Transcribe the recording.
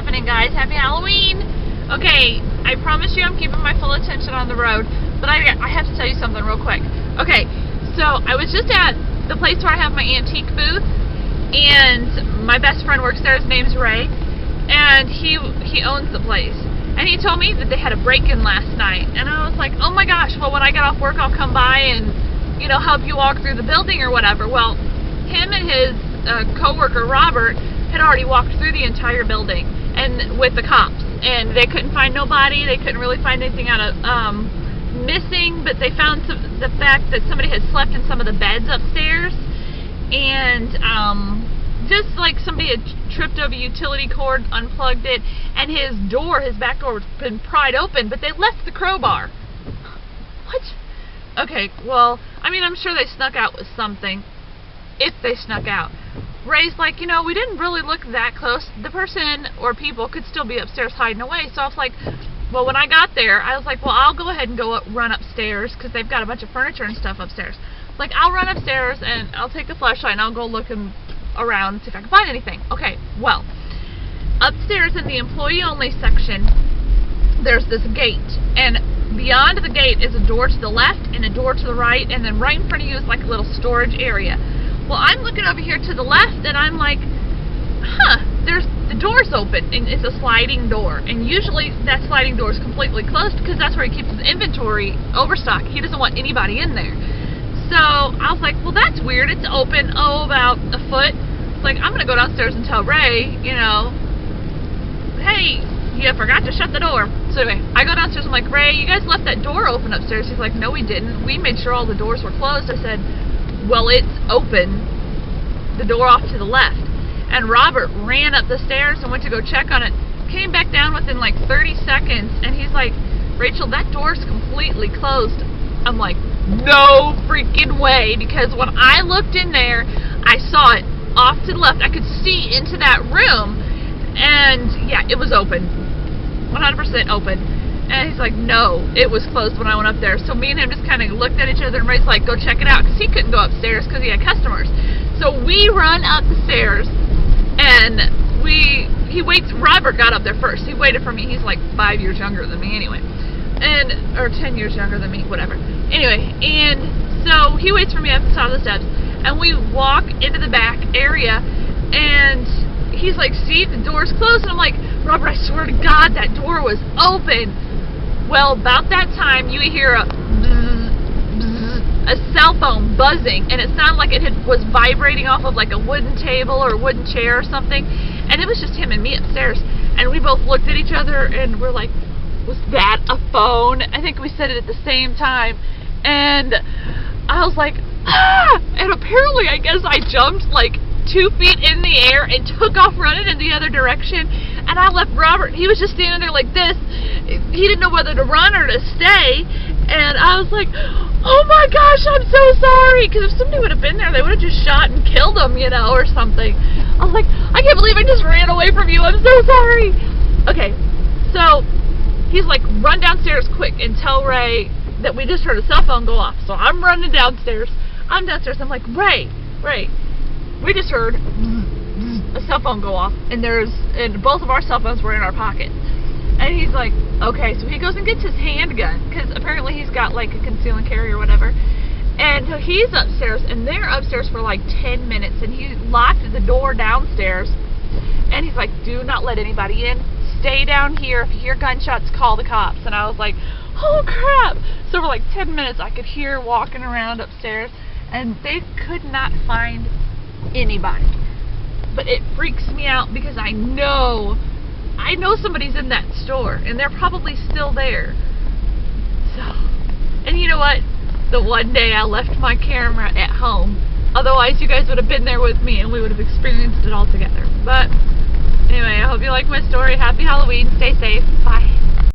happening, guys? Happy Halloween! Okay, I promise you I'm keeping my full attention on the road, but I have to tell you something real quick. Okay, so I was just at the place where I have my antique booth, and my best friend works there. His name's Ray, and he owns the place. And he told me that they had a break-in last night, and I was like, oh my gosh, well, when I get off work, I'll come by and, you know, help you walk through the building or whatever. Well, him and his co-worker, Robert, had already walked through the entire building and with the cops, and they couldn't find nobody. They couldn't really find anything out of missing, but they found the fact that somebody had slept in some of the beds upstairs, and just like somebody had tripped over a utility cord, unplugged it, and his back door had been pried open, but they left the crowbar. What? Okay, well, I mean, I'm sure they snuck out with something, if they snuck out. Ray's like, you know, we didn't really look that close. The person or people could still be upstairs hiding away. So I was like, well, when I got there, I was like, well, I'll go ahead and run upstairs, because they've got a bunch of furniture and stuff upstairs. Like, I'll run upstairs and I'll take the flashlight and I'll go looking around and see if I can find anything. Okay, well, upstairs in the employee-only section, there's this gate, and beyond the gate is a door to the left and a door to the right, and then right in front of you is like a little storage area. Well, I'm looking over here to the left, and I'm like, the door's open, and it's a sliding door, and usually that sliding door is completely closed because that's where he keeps his inventory overstock. He doesn't want anybody in there. So I was like, well, that's weird. It's open, about a foot. It's like, I'm going to go downstairs and tell Ray, you know, hey, you forgot to shut the door. So anyway, I go downstairs. I'm like, Ray, you guys left that door open upstairs. He's like, no, we didn't. We made sure all the doors were closed. I said, well, it's open, the door off to the left. And Robert ran up the stairs and went to go check on it, came back down within like 30 seconds, and he's like, Rachel, that door's completely closed. I'm like, no freaking way, because when I looked in there, I saw it off to the left. I could see into that room, and yeah, it was open, 100% open. And he's like, no, it was closed when I went up there. So me and him just kind of looked at each other, and Ray's like, go check it out, because he couldn't go upstairs because he had customers. So we run up the stairs, and he waits. Robert got up there first. He waited for me. He's like 5 years younger than me anyway. Or 10 years younger than me, whatever. Anyway, and so he waits for me at the top of the steps, and we walk into the back area, and he's like, see, the door's closed. And I'm like, Robert, I swear to God, that door was open. Well, about that time, you hear a bzz, bzz, a cell phone buzzing, and it sounded like it was vibrating off of like a wooden table or a wooden chair or something, and it was just him and me upstairs, and we both looked at each other, and we're like, was that a phone? I think we said it at the same time, and I was like, ah! And apparently, I guess I jumped like 2 feet in the air and took off running in the other direction, and I left Robert. He was just standing there like this. He didn't know whether to run or to stay, and I was like, oh my gosh, I'm so sorry, because if somebody would have been there, they would have just shot and killed him, you know, or something. I was like, I can't believe I just ran away from you. I'm so sorry. Okay, so he's like, run downstairs quick and tell Ray that we just heard a cell phone go off. So I'm running downstairs. I'm downstairs. I'm like, Ray, we just heard a cell phone go off, and both of our cell phones were in our pockets. And he's like, okay. So he goes and gets his handgun, because apparently he's got like a conceal and carry or whatever. And so he's upstairs, and they're upstairs for like 10 minutes, and he locked the door downstairs. And he's like, do not let anybody in. Stay down here. If you hear gunshots, call the cops. And I was like, oh crap. So for like 10 minutes, I could hear walking around upstairs, and they could not find anybody. But it freaks me out, because I know somebody's in that store, and they're probably still there. So, and you know what? The one day I left my camera at home. Otherwise, you guys would have been there with me, and we would have experienced it all together. But anyway, I hope you like my story. Happy Halloween. Stay safe. Bye.